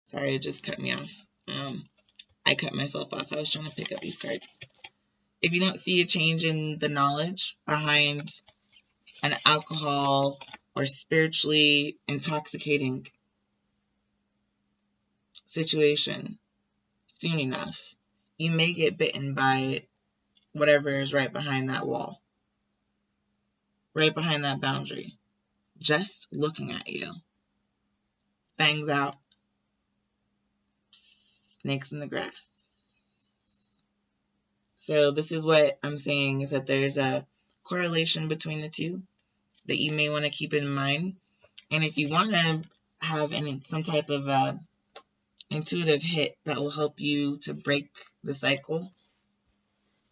Sorry, it just cut me off. I cut myself off. I was trying to pick up these cards. If you don't see a change in the knowledge behind an alcohol or spiritually intoxicating situation soon enough, you may get bitten by whatever is right behind that wall, right behind that boundary, just looking at you. Fangs out, snakes in the grass. So this is what I'm saying, is that there's a correlation between the two that you may want to keep in mind. And if you want to have some type of intuitive hit that will help you to break the cycle,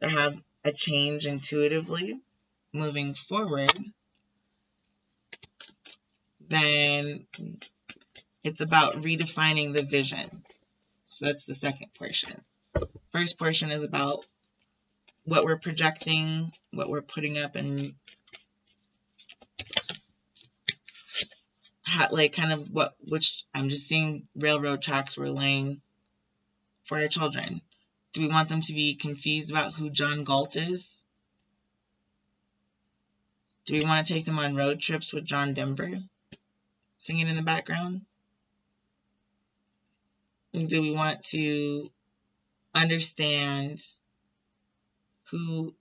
to have a change intuitively moving forward, then it's about redefining the vision. So that's the second portion. First portion is about what we're projecting, what we're putting up, and how, like, kind of which I'm just seeing railroad tracks we're laying for our children. Do we want them to be confused about who John Galt is? Do we want to take them on road trips with John Denver singing in the background? Do we want to understand who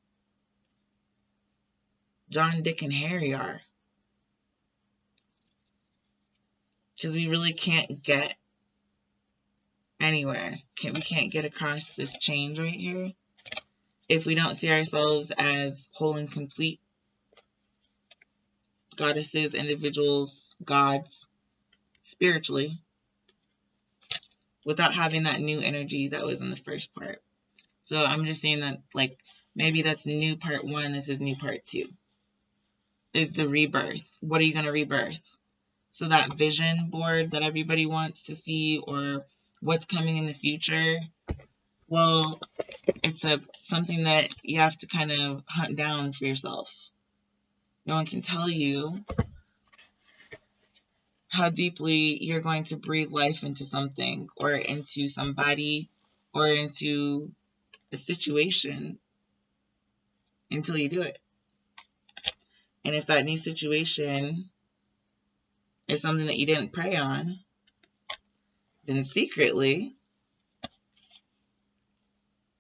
John, Dick, and Harry are? Because we really can't get anywhere. We can't get across this change right here if we don't see ourselves as whole and complete goddesses, individuals, gods, spiritually, without having that new energy that was in the first part. So I'm just saying that, like, maybe that's new part 1, this is new part 2. Is the rebirth. What are you going to rebirth? So that vision board that everybody wants to see, or what's coming in the future, well, it's something that you have to kind of hunt down for yourself. No one can tell you how deeply you're going to breathe life into something, or into somebody, or into a situation until you do it. And if that new situation is something that you didn't pray on, then secretly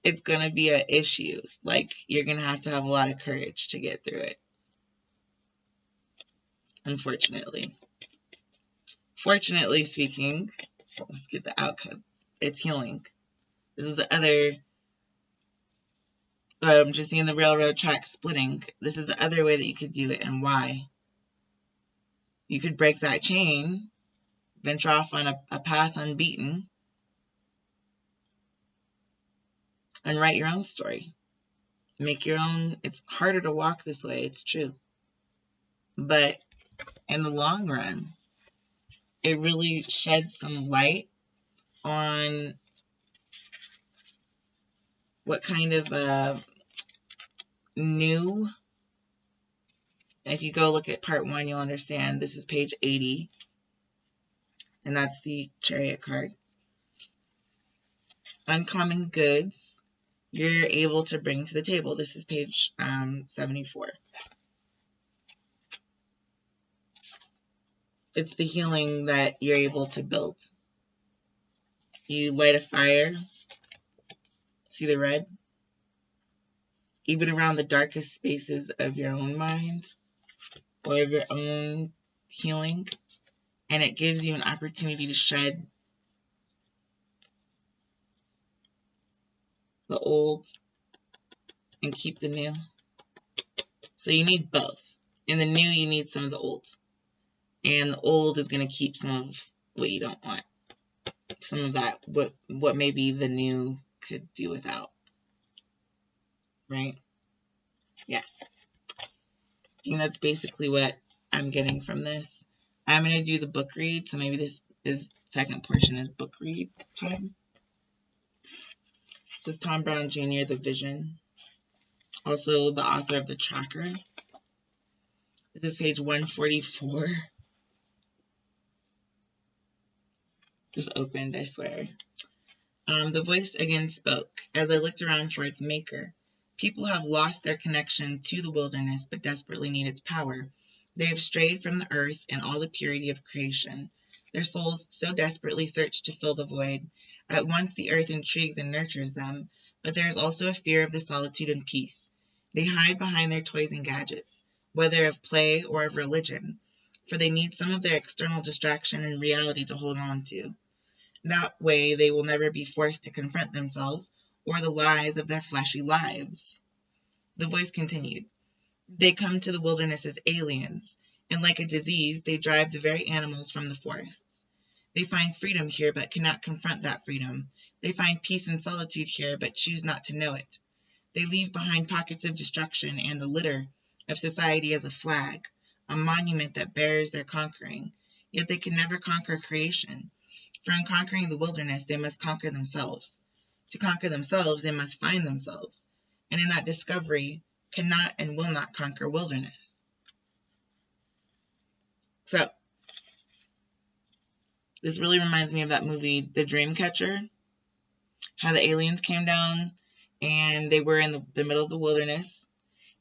it's going to be an issue. Like, you're going to have a lot of courage to get through it. Unfortunately. Fortunately speaking, let's get the outcome. It's healing. This is the other, just seeing the railroad track splitting. This is the other way that you could do it, and why. You could break that chain, venture off on a path unbeaten, and write your own story. Make your own. It's harder to walk this way, it's true. But in the long run, it really sheds some light on what kind of new. And if you go look at part 1, you'll understand. This is page 80, and that's the Chariot card. Uncommon goods you're able to bring to the table. This is page 74. It's the healing that you're able to build. You light a fire. See the red? Even around the darkest spaces of your own mind or of your own healing. And it gives you an opportunity to shed the old and keep the new. So you need both. In the new, you need some of the old. And the old is going to keep some of what you don't want. Some of that, what maybe the new could do without. Right? Yeah. And that's basically what I'm getting from this. I'm going to do the book read, so maybe this second portion is book read time. This is Tom Brown Jr., The Vision. Also the author of The Tracker. This is page 144. just opened, I swear. The voice again spoke, as I looked around for its maker. People have lost their connection to the wilderness, but desperately need its power. They have strayed from the earth and all the purity of creation. Their souls so desperately search to fill the void. At once the earth intrigues and nurtures them, but there is also a fear of the solitude and peace. They hide behind their toys and gadgets, whether of play or of religion, for they need some of their external distraction and reality to hold on to. That way they will never be forced to confront themselves or the lies of their fleshy lives. The voice continued. They come to the wilderness as aliens, and like a disease, they drive the very animals from the forests. They find freedom here, but cannot confront that freedom. They find peace and solitude here, but choose not to know it. They leave behind pockets of destruction and the litter of society as a flag, a monument that bears their conquering. Yet they can never conquer creation. For in conquering the wilderness, they must conquer themselves. To conquer themselves, they must find themselves. And in that discovery, cannot and will not conquer wilderness. So, this really reminds me of that movie, The Dreamcatcher, how the aliens came down and they were in the middle of the wilderness.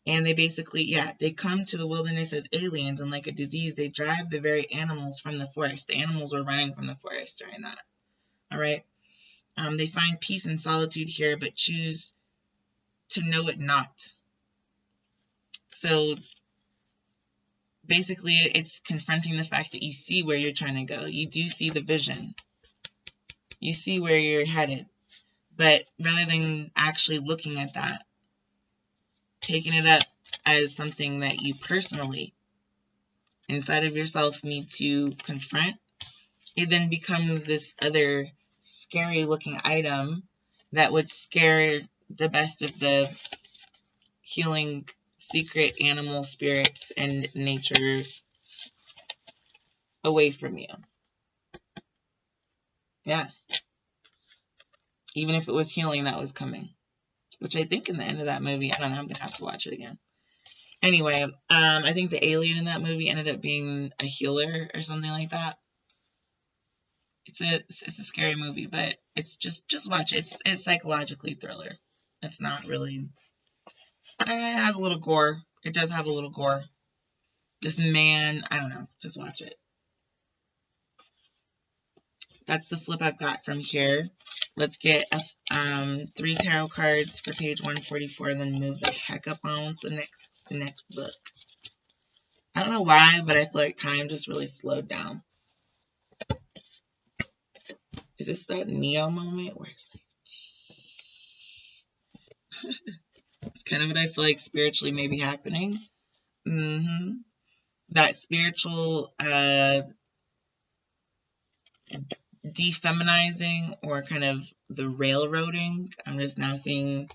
And they basically, they come to the wilderness as aliens, and like a disease, they drive the very animals from the forest. The animals were running from the forest during that. All right. They find peace and solitude here, but choose to know it not. So basically, it's confronting the fact that you see where you're trying to go. You do see the vision. You see where you're headed. But rather than actually looking at that, taking it up as something that you personally, inside of yourself, need to confront, it then becomes this other scary looking item that would scare the best of the healing secret animal spirits and nature away from you. Yeah. Even if it was healing that was coming. Which I think in the end of that movie, I don't know, I'm going to have to watch it again. Anyway, I think the alien in that movie ended up being a healer or something like that. It's a scary movie, but it's just watch it. It's psychologically thriller. It's not really. It has a little gore. It does have a little gore. Just I don't know. Just watch it. That's the flip I've got from here. Let's get 3 tarot cards for page 144, and then move the heck up on to the next book. I don't know why, but I feel like time just really slowed down. Is this that Neo moment where it's like it's kind of what I feel like spiritually may be happening. That spiritual defeminizing or kind of the railroading. I'm just now seeing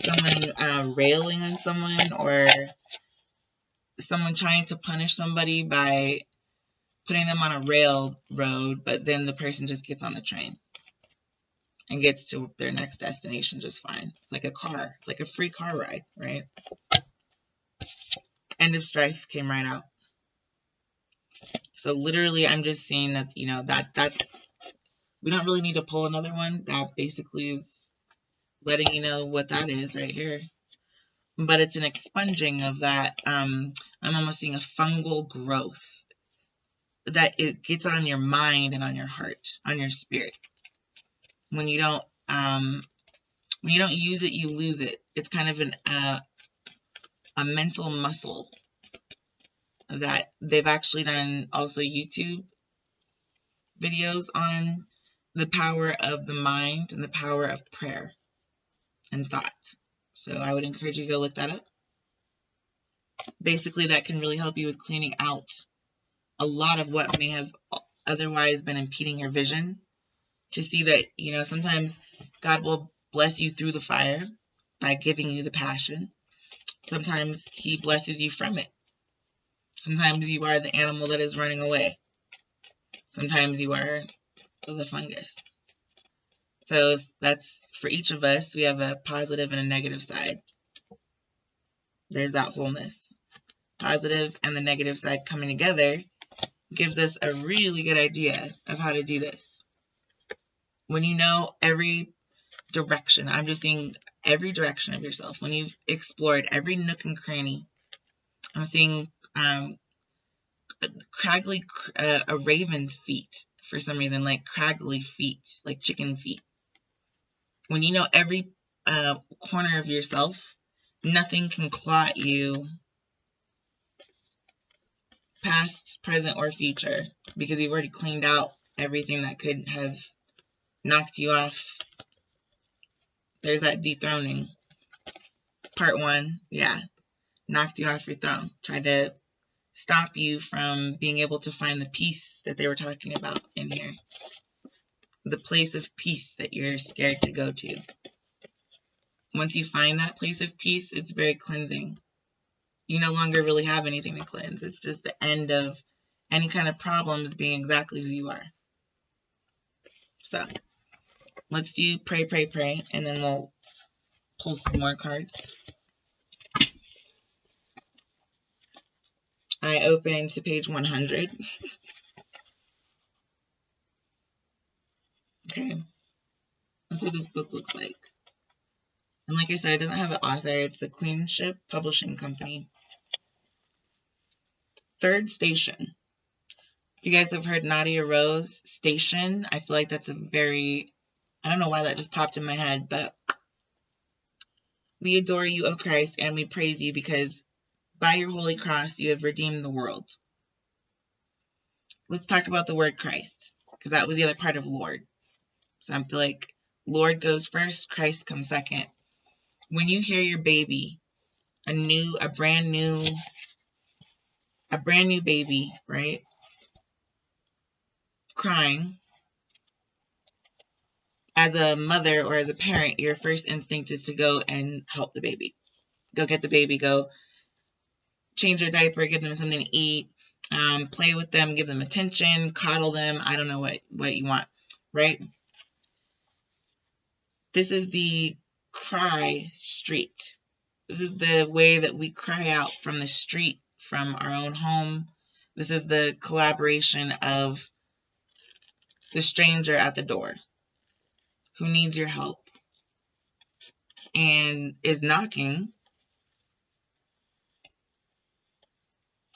someone railing on someone, or someone trying to punish somebody by putting them on a railroad, but then the person just gets on the train and gets to their next destination just fine. It's like a car. It's like a free car ride, right? End of strife came right out. So literally, I'm just seeing that, that's, we don't really need to pull another one. That basically is letting you know what that is right here. But it's an expunging of that. I'm almost seeing a fungal growth that it gets on your mind and on your heart, on your spirit. When you don't use it, you lose it. It's kind of a mental muscle that they've actually done also YouTube videos on the power of the mind and the power of prayer and thought. So I would encourage you to go look that up. Basically, that can really help you with cleaning out a lot of what may have otherwise been impeding your vision. To see that, sometimes God will bless you through the fire by giving you the passion. Sometimes he blesses you from it. Sometimes you are the animal that is running away. Sometimes you are the fungus. So that's for each of us. We have a positive and a negative side. There's that wholeness. Positive and the negative side coming together gives us a really good idea of how to do this. When you know every direction, I'm just seeing every direction of yourself. When you've explored every nook and cranny, I'm seeing craggly, a raven's feet for some reason, like craggly feet, like chicken feet. When you know every corner of yourself, nothing can claw at you, past, present, or future, because you've already cleaned out everything that could have knocked you off. There's that dethroning. Part 1, yeah, knocked you off your throne. Tried to stop you from being able to find the peace that they were talking about in here. The place of peace that you're scared to go to. Once you find that place of peace, it's very cleansing. You no longer really have anything to cleanse. It's just the end of any kind of problems being exactly who you are. So, let's do pray, pray, pray, and then we'll pull some more cards. I open to page 100. Okay. That's what this book looks like. And like I said, it doesn't have an author. It's the Queenship Publishing Company. Third station. If you guys have heard Nadia Rose, Station, I feel like that's a very, I don't know why that just popped in my head, but we adore you, O Christ, and we praise you because by your holy cross you have redeemed the world. Let's talk about the word Christ, because that was the other part of Lord. So I feel like Lord goes first, Christ comes second. When you hear your baby, a brand new baby, right, crying, as a mother or as a parent, your first instinct is to go and help the baby. Go get the baby, go change their diaper, give them something to eat, play with them, give them attention, coddle them. I don't know what you want, right? This is the cry street. This is the way that we cry out from the street, from our own home. This is the collaboration of the stranger at the door who needs your help and is knocking.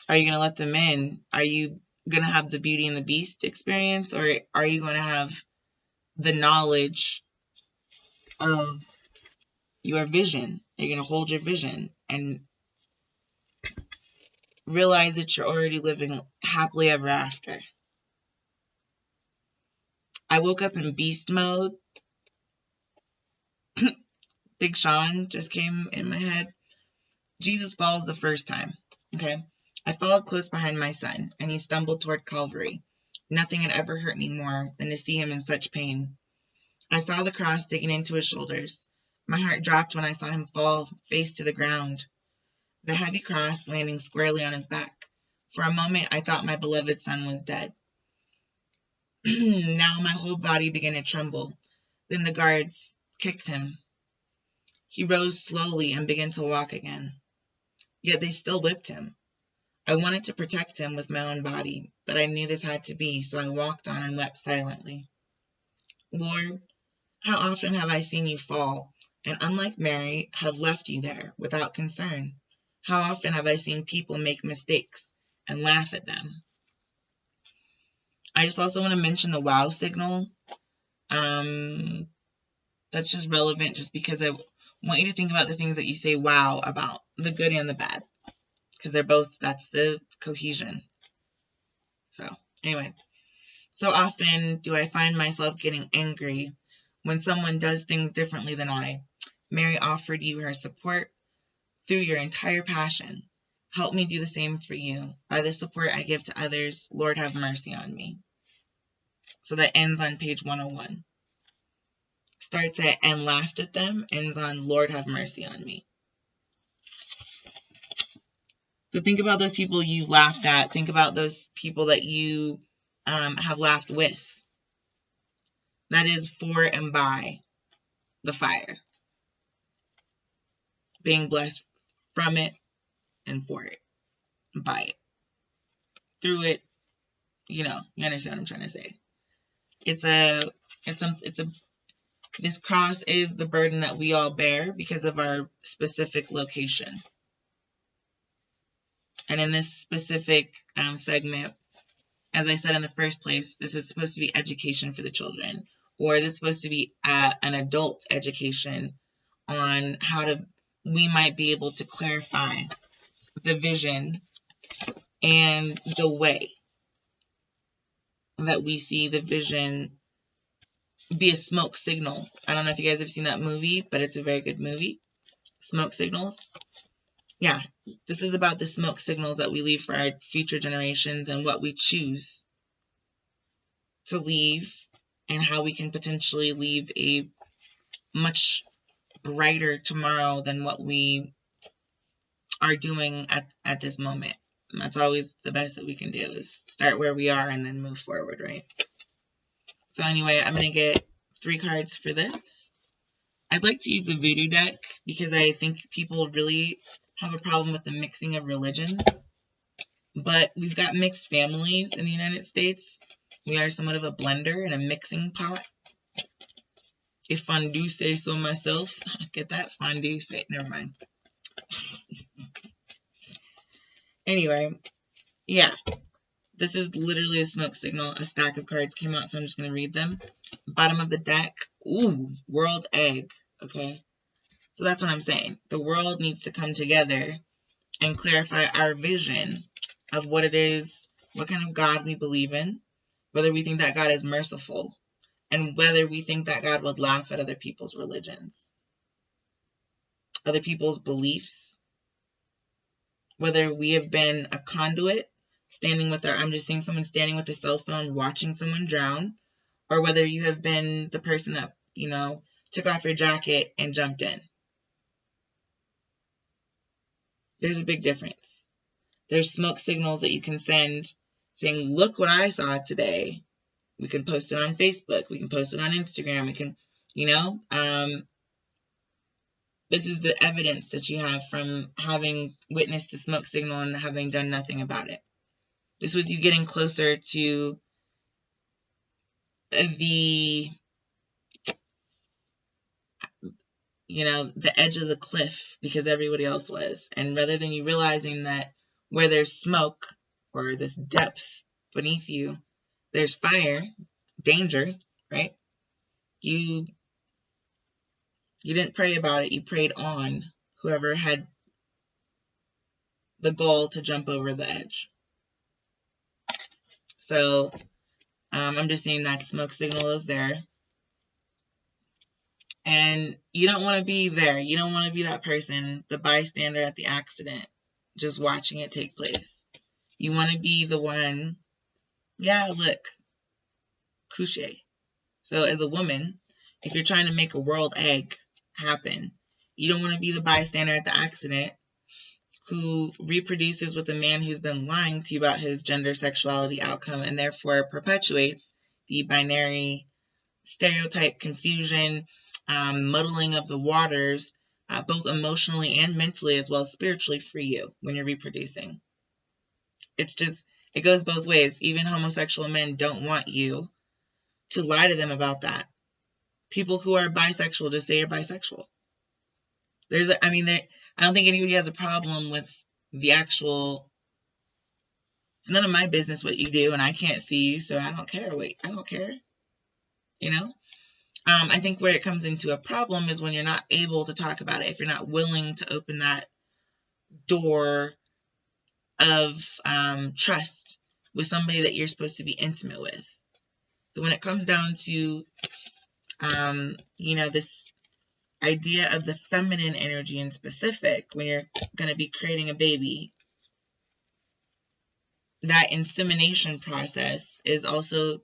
Are you going to let them in? Are you going to have the Beauty and the Beast experience, or are you going to have the knowledge of your vision? Are you going to hold your vision and realize that you're already living happily ever after? I woke up in beast mode. Big Sean just came in my head. Jesus falls the first time. Okay. I followed close behind my son, and he stumbled toward Calvary. Nothing had ever hurt me more than to see him in such pain. I saw the cross digging into his shoulders. My heart dropped when I saw him fall face to the ground, the heavy cross landing squarely on his back. For a moment, I thought my beloved son was dead. Now my whole body began to tremble. Then the guards kicked him. He rose slowly and began to walk again. Yet they still whipped him. I wanted to protect him with my own body, but I knew this had to be, so I walked on and wept silently. Lord, how often have I seen you fall, and unlike Mary, have left you there without concern? How often have I seen people make mistakes and laugh at them? I just also want to mention the wow signal. That's just relevant just because I want you to think about the things that you say wow about, the good and the bad, because that's the cohesion. So anyway, so often do I find myself getting angry when someone does things differently than I. Mary offered you her support through your entire passion. Help me do the same for you. By the support I give to others, Lord, have mercy on me. So that ends on page 101. Starts at and laughed at them, ends on Lord, have mercy on me. So think about those people you laughed at. Think about those people that you have laughed with. That is for and by the fire. Being blessed from it and for it, by it, through it. You understand what I'm trying to say. It's a This cross is the burden that we all bear because of our specific location. And in this specific segment, as I said in the first place, this is supposed to be education for the children, or this is supposed to be an adult education on how we might be able to clarify the vision and the way that we see the vision be a smoke signal. I don't know if you guys have seen that movie, but it's a very good movie. Smoke signals. Yeah, this is about the smoke signals that we leave for our future generations and what we choose to leave and how we can potentially leave a much brighter tomorrow than what we are doing at this moment. And that's always the best that we can do, is start where we are and then move forward, right? So anyway, I'm going to get 3 cards for this. I'd like to use the voodoo deck because I think people really have a problem with the mixing of religions. But we've got mixed families in the United States. We are somewhat of a blender and a mixing pot. If I do say so myself. Get that? Fondue? Say, never mind. Anyway, yeah. This is literally a smoke signal. A stack of cards came out, so I'm just going to read them. Bottom of the deck. Ooh, world egg. Okay. So that's what I'm saying. The world needs to come together and clarify our vision of what it is, what kind of God we believe in, whether we think that God is merciful, and whether we think that God would laugh at other people's religions, other people's beliefs, whether we have been a conduit, I'm just seeing someone standing with a cell phone watching someone drown, or whether you have been the person that, took off your jacket and jumped in. There's a big difference. There's smoke signals that you can send saying, look what I saw today. We can post it on Facebook. We can post it on Instagram. We can, this is the evidence that you have from having witnessed the smoke signal and having done nothing about it. This was you getting closer to the edge of the cliff because everybody else was. And rather than you realizing that where there's smoke or this depth beneath you, there's fire, danger, right? You didn't pray about it. You prayed on whoever had the goal to jump over the edge. So I'm just seeing that smoke signal is there. And you don't want to be there. You don't want to be that person, the bystander at the accident, just watching it take place. You want to be the one, look, couche. So as a woman, if you're trying to make a world egg happen, you don't want to be the bystander at the accident who reproduces with a man who's been lying to you about his gender, sexuality, outcome, and therefore perpetuates the binary stereotype confusion, muddling of the waters, both emotionally and mentally as well as spiritually for you when you're reproducing. It goes both ways. Even homosexual men don't want you to lie to them about that. People who are bisexual just say you're bisexual. I don't think anybody has a problem with the actual. It's none of my business what you do, and I can't see you, so I don't care. I don't care. I think where it comes into a problem is when you're not able to talk about it, if you're not willing to open that door of trust with somebody that you're supposed to be intimate with. So when it comes down to, this idea of the feminine energy in specific, when you're going to be creating a baby, that insemination process is also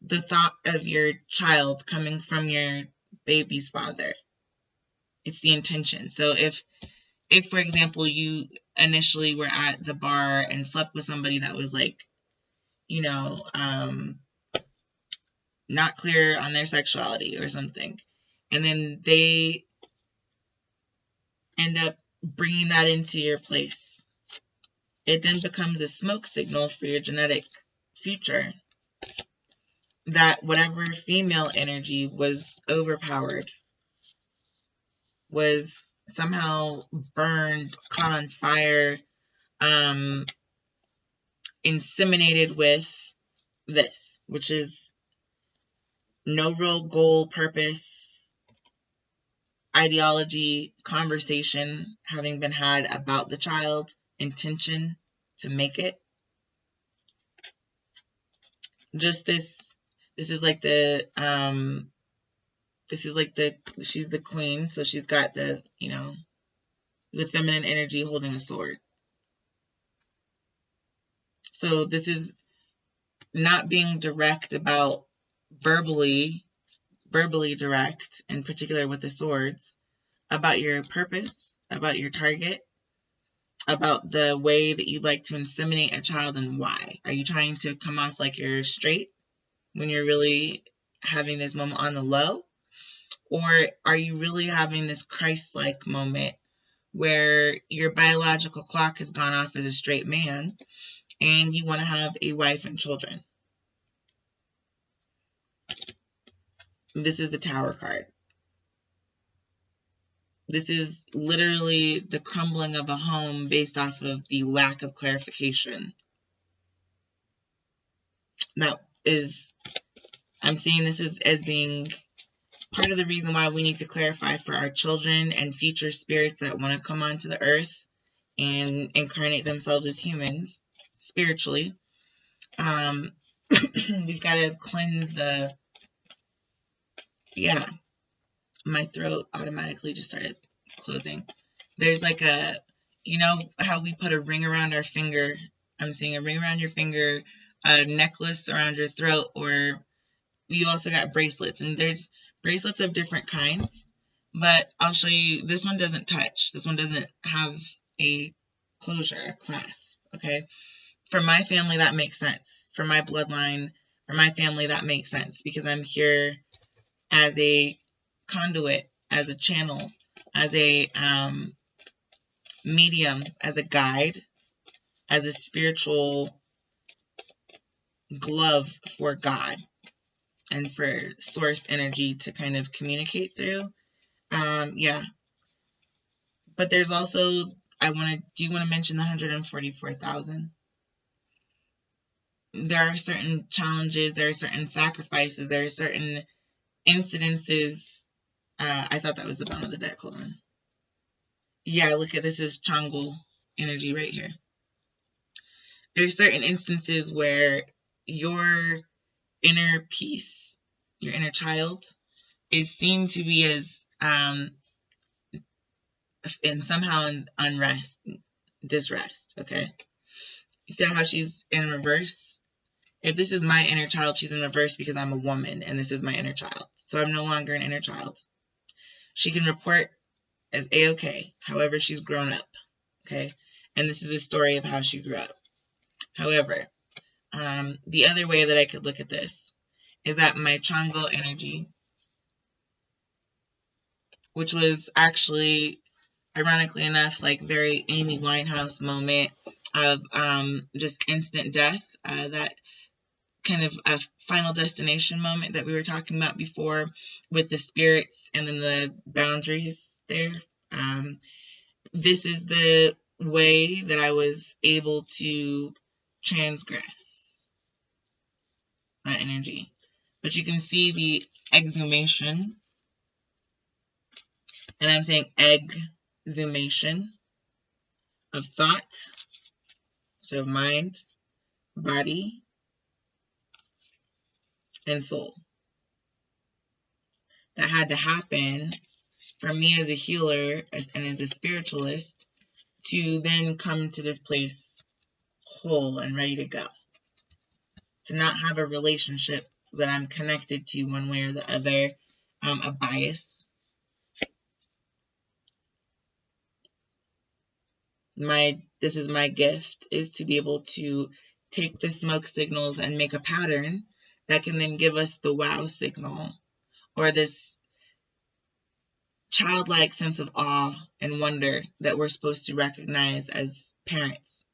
the thought of your child coming from your baby's father. It's the intention. So if for example, you initially were at the bar and slept with somebody that was like, not clear on their sexuality or something, and then they end up bringing that into your place, it then becomes a smoke signal for your genetic future that whatever female energy was overpowered, was somehow burned, caught on fire, inseminated with this, which is no real goal, purpose, ideology, conversation having been had about the child, intention to make it. Just this is like the she's the queen, so she's got the, the feminine energy holding a sword. So this is not being direct about verbally direct, in particular with the swords, about your purpose, about your target, about the way that you'd like to inseminate a child and why. Are you trying to come off like you're straight when you're really having this moment on the low? Or are you really having this Christ-like moment where your biological clock has gone off as a straight man and you want to have a wife and children? This is the Tower card. This is literally the crumbling of a home based off of the lack of clarification. That is, I'm seeing this as being part of the reason why we need to clarify for our children and future spirits that want to come onto the earth and incarnate themselves as humans spiritually. We've got to cleanse my throat automatically just started closing. There's like how we put a ring around our finger. I'm seeing a ring around your finger, a necklace around your throat, or you also got bracelets. And there's bracelets of different kinds, but I'll show you. This one doesn't touch. This one doesn't have a closure, a clasp. Okay. For my family, that makes sense. For my bloodline, for my family, that makes sense because I'm here as a conduit, as a channel, as a medium, as a guide, as a spiritual glove for God and for source energy to kind of communicate through. But there's also, do you want to mention the 144,000? There are certain challenges, there are certain sacrifices, there are certain incidences. I thought that was the bottom of the deck. Hold on. Yeah, look at this is Changul energy right here. There's certain instances where your inner peace, your inner child, is seen to be as and somehow in unrest, disrest. Okay, you see how she's in reverse? If this is my inner child, she's in reverse because I'm a woman and this is my inner child. So I'm no longer an inner child. She can report as A-okay, however she's grown up. Okay, and this is the story of how she grew up. However, the other way that I could look at this is that my Changul energy, which was actually, ironically enough, like very Amy Winehouse moment of just instant death, that kind of a final destination moment that we were talking about before with the spirits and then the boundaries there. This is the way that I was able to transgress that energy. But you can see the exhumation, and I'm saying exhumation of thought, so mind, body, and soul. That had to happen for me as a healer and as a spiritualist to then come to this place whole and ready to go. To not have a relationship that I'm connected to one way or the other, a bias. This is my gift, is to be able to take the smoke signals and make a pattern that can then give us the wow signal, or this childlike sense of awe and wonder that we're supposed to recognize as parents.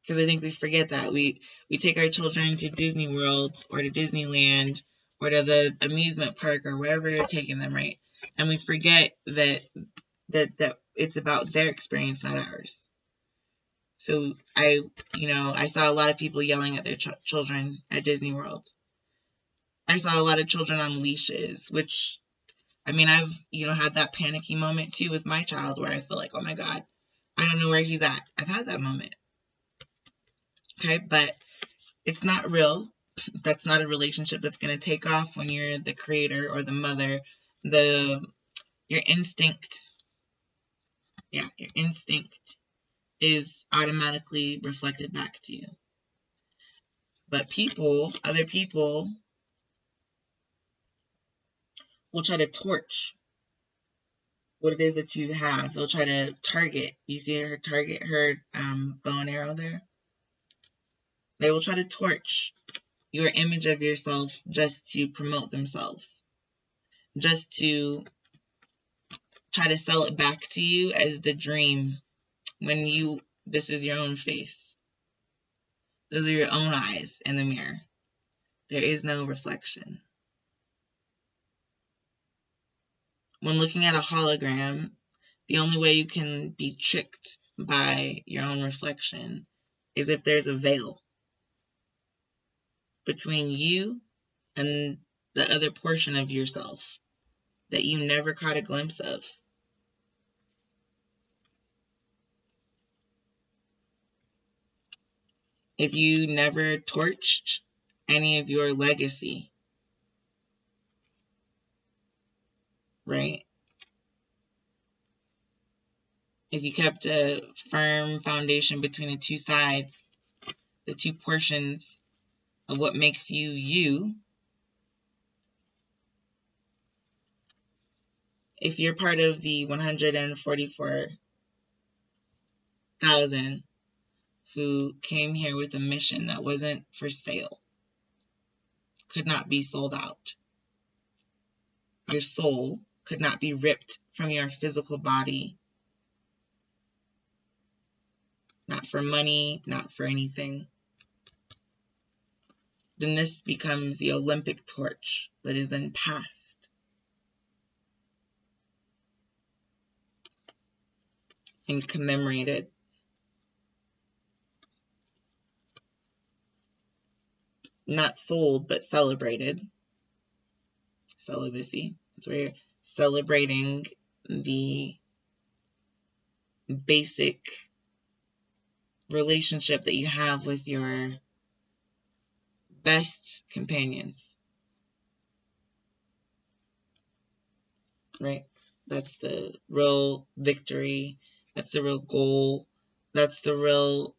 Because I think we forget that. We take our children to Disney World or to Disneyland or to the amusement park or wherever you're taking them, right? And we forget that it's about their experience, not ours. So I saw a lot of people yelling at their children at Disney World. I saw a lot of children on leashes, which, I mean, I've, had that panicky moment too with my child where I feel like, oh my God, I don't know where he's at. I've had that moment. Okay, but it's not real. That's not a relationship that's going to take off when you're the creator or the mother. Your instinct, your instinct is automatically reflected back to you. But other people will try to torch what it is that you have. They'll try to target. You see her target her bow and arrow there? They will try to torch your image of yourself just to promote themselves, just to try to sell it back to you as the dream when this is your own face. Those are your own eyes in the mirror. There is no reflection. When looking at a hologram, the only way you can be tricked by your own reflection is if there's a veil between you and the other portion of yourself that you never caught a glimpse of. If you never torched any of your legacy, right? If you kept a firm foundation between the two sides, the two portions of what makes you you, if you're part of the 144,000 who came here with a mission that wasn't for sale, could not be sold out, your soul could not be ripped from your physical body, not for money, not for anything, then this becomes the Olympic torch that is then passed. And commemorated. Not sold, but celebrated. Celibacy. That's where you're celebrating the basic relationship that you have with your best companions. Right? That's the real victory. That's the real goal. That's the real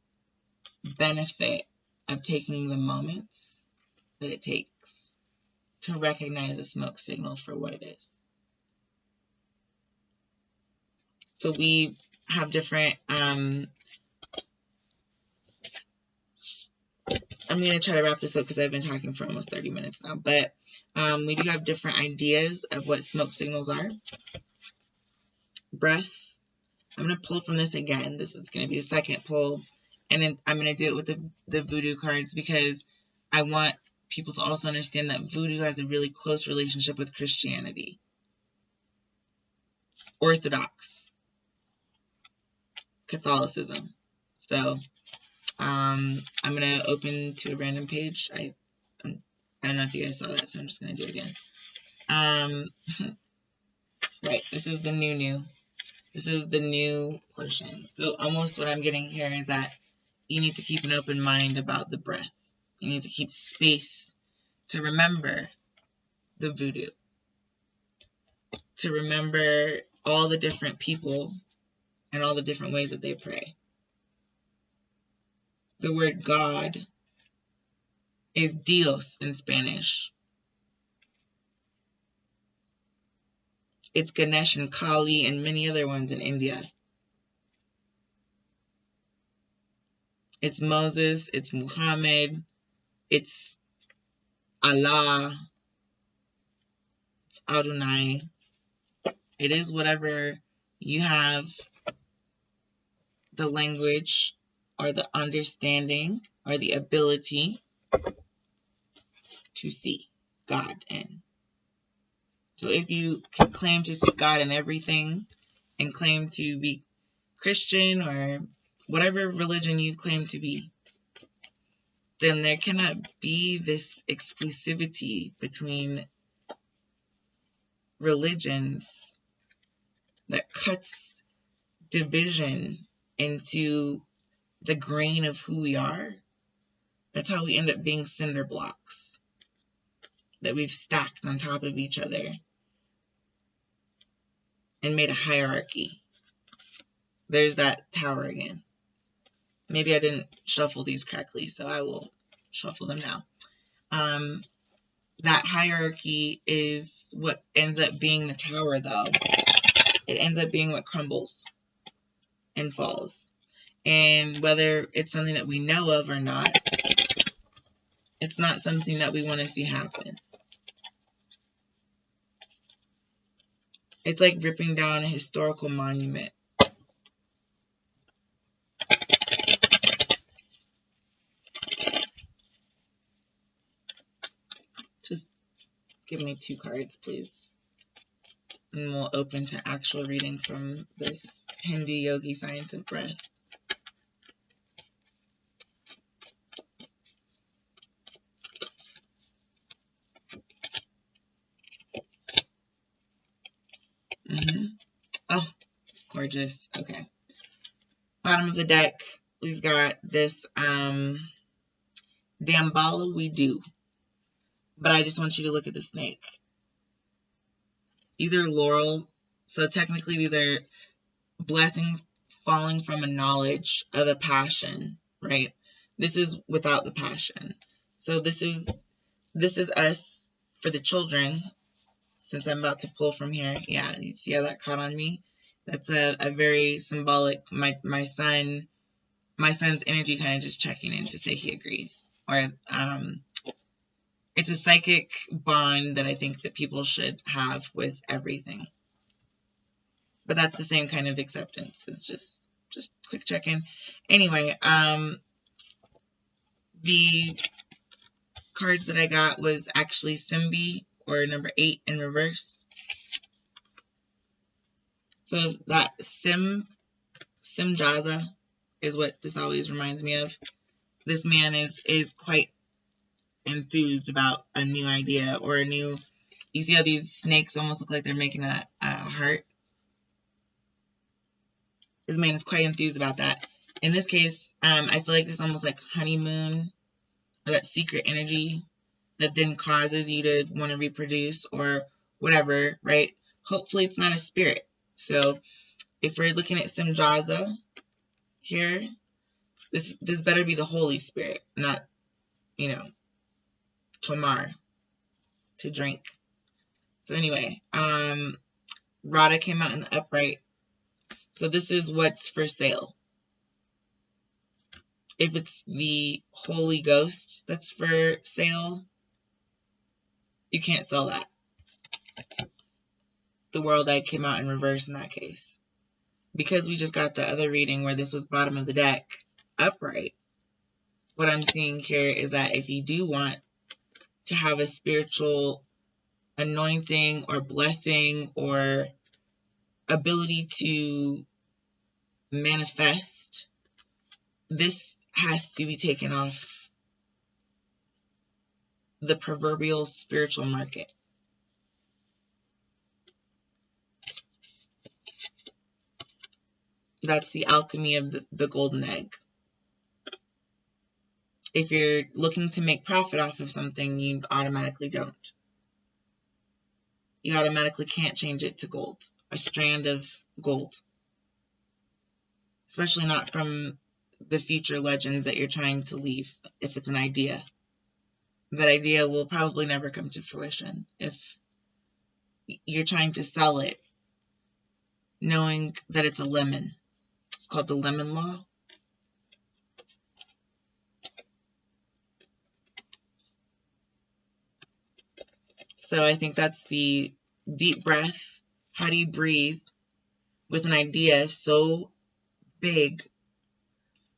benefit of taking the moments that it takes to recognize a smoke signal for what it is. So we have different, I'm going to try to wrap this up because I've been talking for almost 30 minutes now, but we do have different ideas of what smoke signals are. Breath. I'm going to pull from this again. This is going to be the second pull, and then I'm going to do it with the voodoo cards because I want people to also understand that voodoo has a really close relationship with Christianity. Orthodox. Catholicism. So I'm going to open to a random page. I don't know if you guys saw that, so I'm just going to do it again. Right, this is the new. This is the new portion. So almost what I'm getting here is that you need to keep an open mind about the breath. You need to keep space to remember the voodoo. To remember all the different people and all the different ways that they pray. The word God is Dios in Spanish. It's Ganesh and Kali and many other ones in India. It's Moses, it's Muhammad, it's Allah, it's Adonai. It is whatever you have the language or the understanding or the ability to see God in. So if you can claim to see God in everything and claim to be Christian or whatever religion you claim to be, then there cannot be this exclusivity between religions that cuts division into the grain of who we are. That's how we end up being cinder blocks that we've stacked on top of each other and made a hierarchy. There's that tower again. Maybe I didn't shuffle these correctly, so I will shuffle them now. That hierarchy is what ends up being the tower, though. It ends up being what crumbles and falls. And whether it's something that we know of or not, it's not something that we want to see happen. It's like ripping down a historical monument. Just give me 2 cards, please. And we'll open to actual reading from this Hindu yogi science of breath. Oh, gorgeous. Okay. Bottom of the deck, we've got this Damballa we do. But I just want you to look at the snake. These are laurels. So technically these are blessings falling from a knowledge of a passion, right? This is without the passion. So this is us for the children. Since I'm about to pull from here, yeah, you see how that caught on me? That's a very symbolic. My son's energy kind of just checking in to say he agrees, or it's a psychic bond that I think that people should have with everything. But that's the same kind of acceptance. It's just quick check-in. Anyway, the cards that I got was actually Simbi, or number 8 in reverse. So that Simjaza is what this always reminds me of. This man is quite enthused about a new idea or a new. You see how these snakes almost look like they're making a heart? This man is quite enthused about that. In this case, I feel like it's almost like honeymoon, or that secret energy that then causes you to want to reproduce or whatever, right? Hopefully it's not a spirit. So if we're looking at Simjaza here, this better be the Holy Spirit, not, Tomar, to drink. So anyway, Radha came out in the upright. So this is what's for sale. If it's the Holy Ghost that's for sale, you can't sell that. The World Egg came out in reverse in that case. Because we just got the other reading where this was bottom of the deck upright, what I'm seeing here is that if you do want to have a spiritual anointing or blessing or ability to manifest, this has to be taken off the proverbial spiritual market. That's the alchemy of the golden egg. If you're looking to make profit off of something, you automatically don't. You automatically can't change it to gold, a strand of gold. Especially not from the future legends that you're trying to leave, if it's an idea. That idea will probably never come to fruition if you're trying to sell it knowing that it's a lemon. It's called the lemon law. So I think that's the deep breath. How do you breathe with an idea so big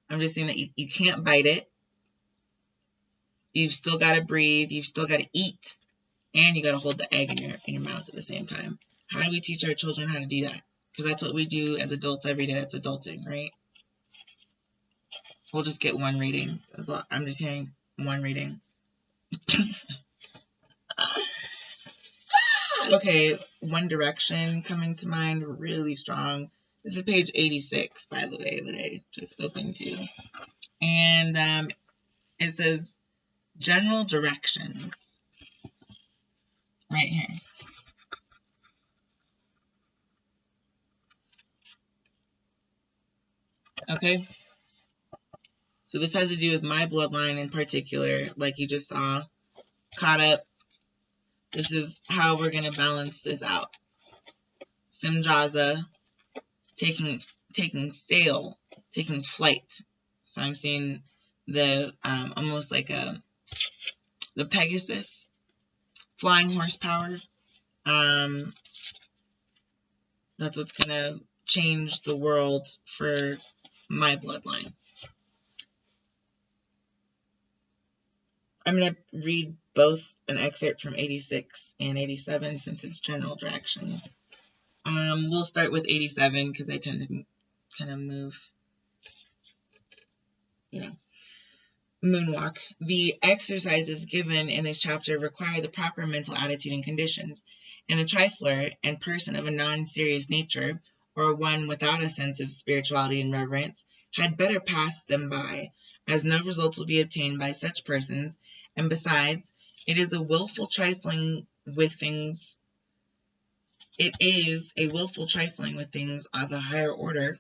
I'm just saying that you can't bite it. You've still got to breathe. You've still got to eat. And you got to hold the egg in your mouth at the same time. How do we teach our children how to do that? Because that's what we do as adults every day. That's adulting, right? We'll just get one reading. I'm just hearing one reading. Okay, One Direction coming to mind really strong. This is page 86, by the way, that I just opened to. And it says general directions right here. Okay, so this has to do with my bloodline in particular, like you just saw. Caught up. This is how we're going to balance this out. Simjaza taking sail, taking flight. So I'm seeing the almost like the Pegasus, flying horsepower. That's what's going to change the world for my bloodline. I'm going to read both an excerpt from 86 and 87 since it's general directions. We'll start with 87 because I tend to kind of move, moonwalk. The exercises given in this chapter require the proper mental attitude and conditions, and a trifler and person of a non-serious nature, or one without a sense of spirituality and reverence, had better pass them by, as no results will be obtained by such persons, and besides, it is a willful trifling with things of a higher order,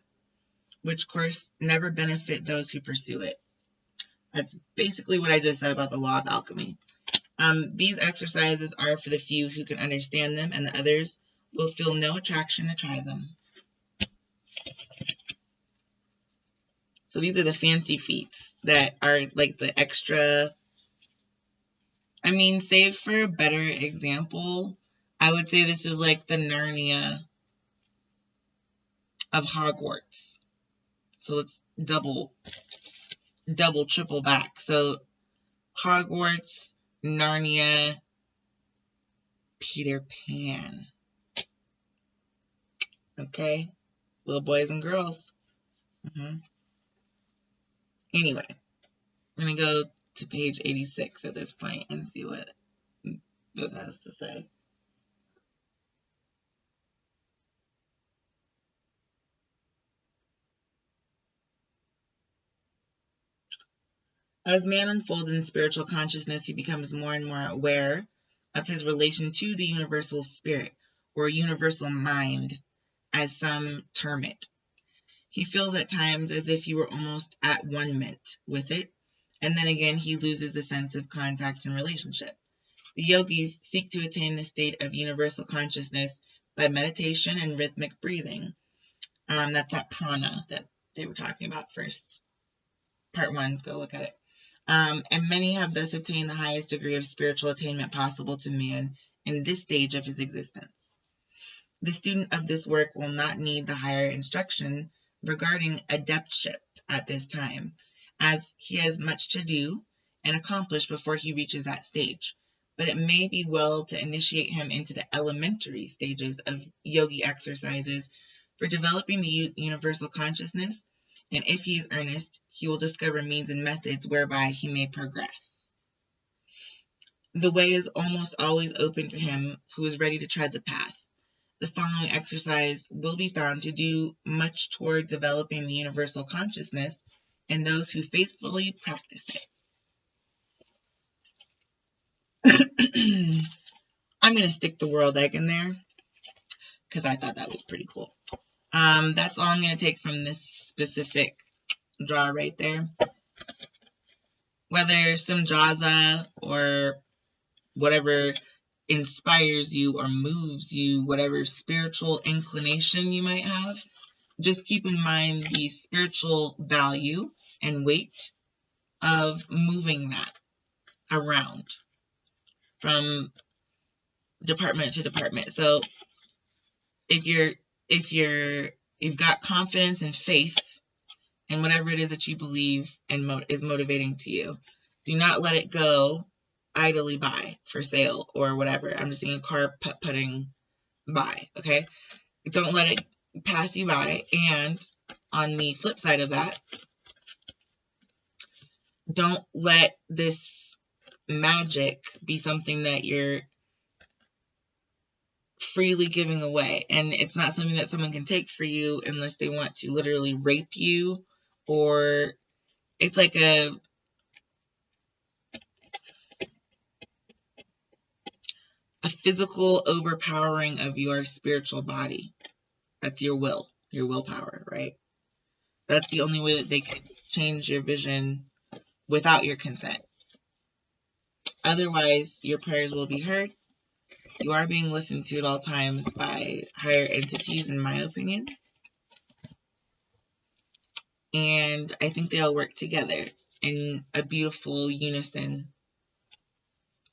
which course never benefit those who pursue it. That's basically what I just said about the law of alchemy. These exercises are for the few who can understand them, and the others will feel no attraction to try them. So these are the fancy feats that are like the extra. Save for a better example, I would say this is like the Narnia of Hogwarts. So let's double, triple back. So Hogwarts, Narnia, Peter Pan. Okay? Little boys and girls. Anyway, I'm going to go to page 86 at this point and see what this has to say. As man unfolds in spiritual consciousness, he becomes more and more aware of his relation to the universal spirit, or universal mind, as some term it. He feels at times as if he were almost at one-ment with it, and then again he loses a sense of contact and relationship. The yogis seek to attain the state of universal consciousness by meditation and rhythmic breathing. That's that prana that they were talking about first. Part 1, go look at it. And many have thus obtained the highest degree of spiritual attainment possible to man in this stage of his existence. The student of this work will not need the higher instruction regarding adeptship at this time, as he has much to do and accomplish before he reaches that stage. But it may be well to initiate him into the elementary stages of yogi exercises for developing the universal consciousness, and if he is earnest, he will discover means and methods whereby he may progress. The way is almost always open to him who is ready to tread the path. The following exercise will be found to do much toward developing the universal consciousness in those who faithfully practice it. I'm going to stick the world egg in there because I thought that was pretty cool. That's all I'm going to take from this specific draw right there. Whether Simjaza or whatever inspires you or moves you, whatever spiritual inclination you might have, just keep in mind the spiritual value and weight of moving that around from department to department. So if you've got confidence and faith and whatever it is that you believe and is motivating to you. Do not let it go idly by for sale or whatever. I'm just saying car putting by, okay? Don't let it pass you by. And on the flip side of that, don't let this magic be something that you're freely giving away. And it's not something that someone can take for you unless they want to literally rape you, or it's like a physical overpowering of your spiritual body. That's your willpower, right? That's the only way that they can change your vision without your consent. Otherwise, your prayers will be heard. You are being listened to at all times by higher entities, in my opinion. And I think they all work together in a beautiful unison.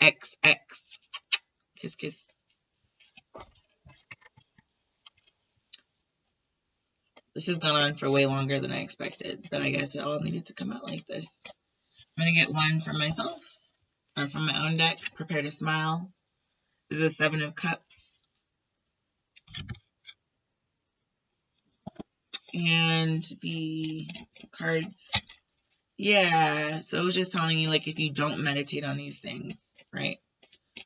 XX. Kiss, kiss. This has gone on for way longer than I expected, but I guess it all needed to come out like this. I'm going to get one for myself, or from my own deck. Prepare to smile. This is a 7 of Cups. And the cards. Yeah, so it was just telling you, like, if you don't meditate on these things, right,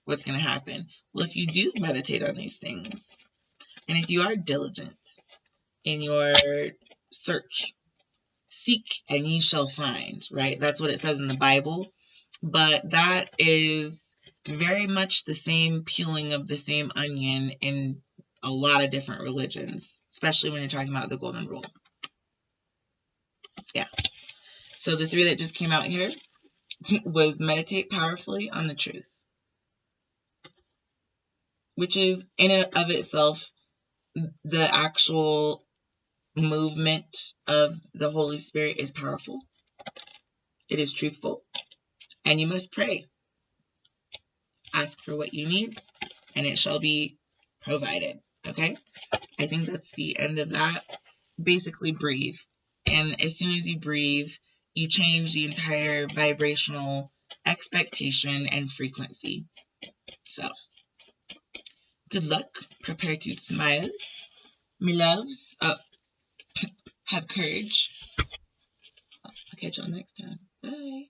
what's going to happen? Well, if you do meditate on these things, and if you are diligent in your search, seek and ye shall find, right? That's what it says in the Bible. But that is very much the same peeling of the same onion in a lot of different religions, especially when you're talking about the golden rule. Yeah. So the 3 that just came out here was meditate powerfully on the truth, which is in and of itself the actual movement of the Holy Spirit is powerful. It is truthful. And you must pray. Ask for what you need, and it shall be provided. Okay? I think that's the end of that. Basically, breathe. And as soon as you breathe, you change the entire vibrational expectation and frequency. So, good luck. Prepare to smile. My loves, have courage. I'll catch y'all next time. Bye.